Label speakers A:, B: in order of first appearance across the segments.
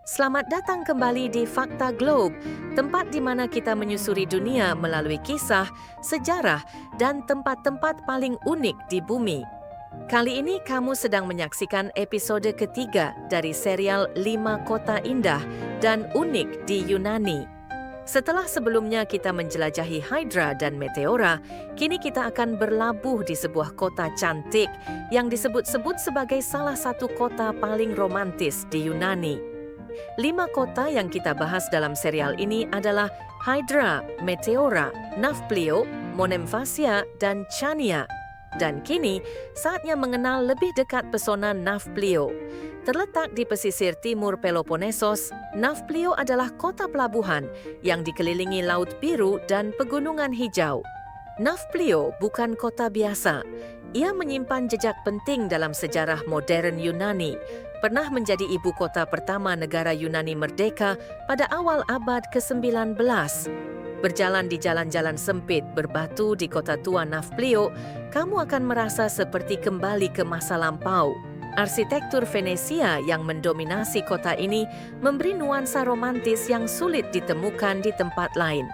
A: Selamat datang kembali di Fakta Globe, tempat di mana kita menyusuri dunia melalui kisah, sejarah, dan tempat-tempat paling unik di bumi. Kali ini kamu sedang menyaksikan episode ketiga dari serial 5 Kota Indah dan Unik di Yunani. Setelah sebelumnya kita menjelajahi Hydra dan Meteora, kini kita akan berlabuh di sebuah kota cantik yang disebut-sebut sebagai salah satu kota paling romantis di Yunani. 5 kota yang kita bahas dalam serial ini adalah Hydra, Meteora, Nafplio, Monemvasia, dan Chania. Dan kini, saatnya mengenal lebih dekat pesona Nafplio. Terletak di pesisir timur Peloponnesos, Nafplio adalah kota pelabuhan yang dikelilingi Laut Biru dan pegunungan hijau. Nafplio bukan kota biasa. Ia menyimpan jejak penting dalam sejarah modern Yunani. Pernah menjadi ibu kota pertama negara Yunani merdeka pada awal abad ke-19. Berjalan di jalan-jalan sempit berbatu di kota tua Nafplio, kamu akan merasa seperti kembali ke masa lampau. Arsitektur Venesia yang mendominasi kota ini memberi nuansa romantis yang sulit ditemukan di tempat lain.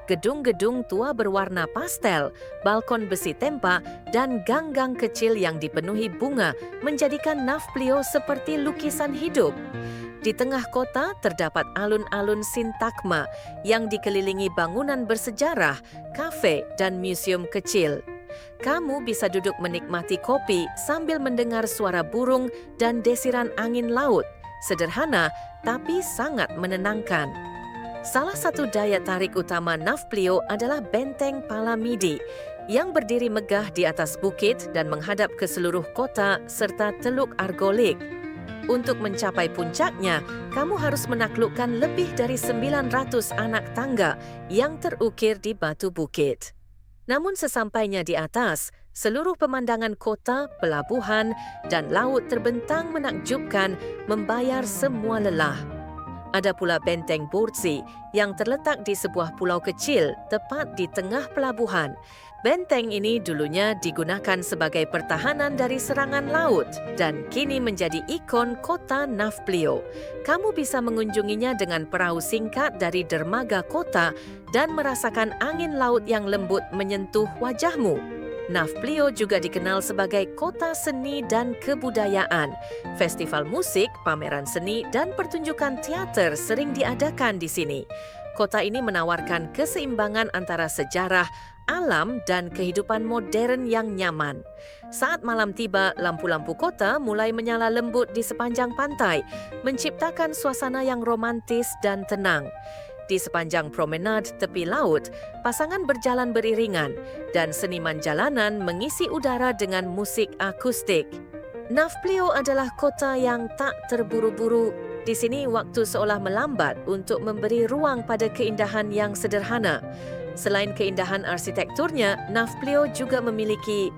A: Gedung-gedung tua berwarna pastel, balkon besi tempa, dan gang-gang kecil yang dipenuhi bunga menjadikan Nafplio seperti lukisan hidup. Di tengah kota terdapat alun-alun Sintagma yang dikelilingi bangunan bersejarah, kafe, dan museum kecil. Kamu bisa duduk menikmati kopi sambil mendengar suara burung dan desiran angin laut. Sederhana, tapi sangat menenangkan. Salah satu daya tarik utama Nafplio adalah Benteng Palamidi yang berdiri megah di atas bukit dan menghadap ke seluruh kota serta Teluk Argolik. Untuk mencapai puncaknya, kamu harus menaklukkan lebih dari 900 anak tangga yang terukir di batu bukit. Namun sesampainya di atas, seluruh pemandangan kota, pelabuhan, dan laut terbentang menakjubkan membayar semua lelah. Ada pula Benteng Burzi yang terletak di sebuah pulau kecil tepat di tengah pelabuhan. Benteng ini dulunya digunakan sebagai pertahanan dari serangan laut dan kini menjadi ikon kota Nafplio. Kamu bisa mengunjunginya dengan perahu singkat dari dermaga kota dan merasakan angin laut yang lembut menyentuh wajahmu. Nafplio juga dikenal sebagai kota seni dan kebudayaan. Festival musik, pameran seni, dan pertunjukan teater sering diadakan di sini. Kota ini menawarkan keseimbangan antara sejarah, alam, dan kehidupan modern yang nyaman. Saat malam tiba, lampu-lampu kota mulai menyala lembut di sepanjang pantai, menciptakan suasana yang romantis dan tenang. Di sepanjang promenade tepi laut, pasangan berjalan beriringan dan seniman jalanan mengisi udara dengan musik akustik. Nafplio adalah kota yang tak terburu-buru. Di sini waktu seolah melambat untuk memberi ruang pada keindahan yang sederhana. Selain keindahan arsitekturnya, Nafplio juga memiliki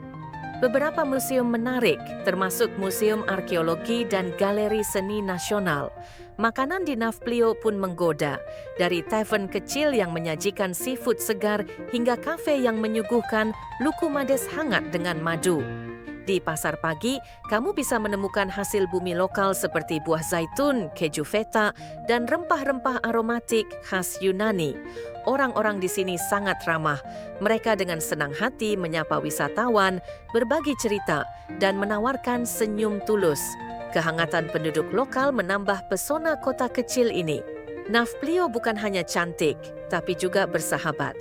A: beberapa museum menarik, termasuk Museum Arkeologi dan Galeri Seni Nasional. Makanan di Nafplio pun menggoda, dari tavern kecil yang menyajikan seafood segar hingga kafe yang menyuguhkan lukumades hangat dengan madu. Di pasar pagi, kamu bisa menemukan hasil bumi lokal seperti buah zaitun, keju feta, dan rempah-rempah aromatik khas Yunani. Orang-orang di sini sangat ramah. Mereka dengan senang hati menyapa wisatawan, berbagi cerita, dan menawarkan senyum tulus. Kehangatan penduduk lokal menambah pesona kota kecil ini. Nafplio bukan hanya cantik, tapi juga bersahabat.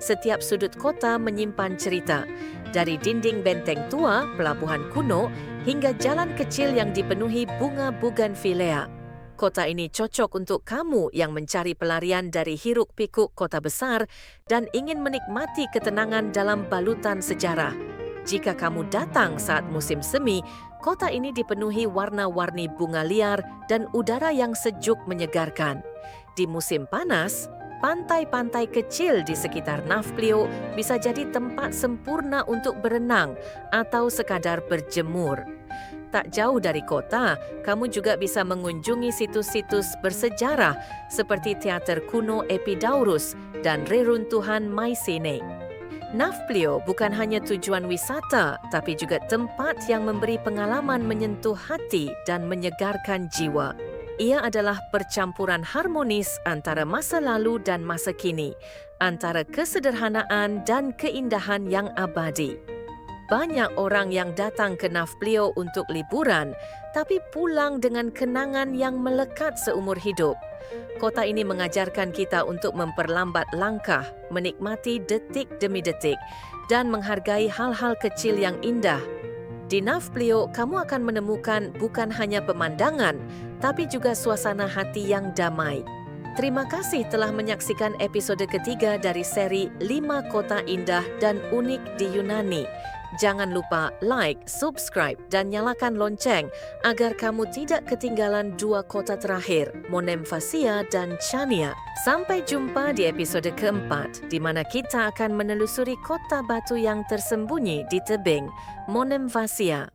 A: Setiap sudut kota menyimpan cerita. Dari dinding benteng tua, pelabuhan kuno, hingga jalan kecil yang dipenuhi bunga bougainvillea. Kota ini cocok untuk kamu yang mencari pelarian dari hiruk-pikuk kota besar dan ingin menikmati ketenangan dalam balutan sejarah. Jika kamu datang saat musim semi, kota ini dipenuhi warna-warni bunga liar dan udara yang sejuk menyegarkan. Di musim panas, pantai-pantai kecil di sekitar Nafplio bisa jadi tempat sempurna untuk berenang atau sekadar berjemur. Tak jauh dari kota, kamu juga bisa mengunjungi situs-situs bersejarah seperti Teater Kuno Epidaurus dan Reruntuhan Mycenae. Nafplio bukan hanya tujuan wisata, tapi juga tempat yang memberi pengalaman menyentuh hati dan menyegarkan jiwa. Ia adalah percampuran harmonis antara masa lalu dan masa kini, antara kesederhanaan dan keindahan yang abadi. Banyak orang yang datang ke Nafplio untuk liburan, tapi pulang dengan kenangan yang melekat seumur hidup. Kota ini mengajarkan kita untuk memperlambat langkah, menikmati detik demi detik, dan menghargai hal-hal kecil yang indah. Di Nafplio, kamu akan menemukan bukan hanya pemandangan, tapi juga suasana hati yang damai. Terima kasih telah menyaksikan episode ketiga dari seri 5 Kota Indah dan Unik di Yunani. Jangan lupa like, subscribe, dan nyalakan lonceng agar kamu tidak ketinggalan 2 kota terakhir, Monemvasia dan Chania. Sampai jumpa di episode keempat, di mana kita akan menelusuri kota batu yang tersembunyi di tebing, Monemvasia.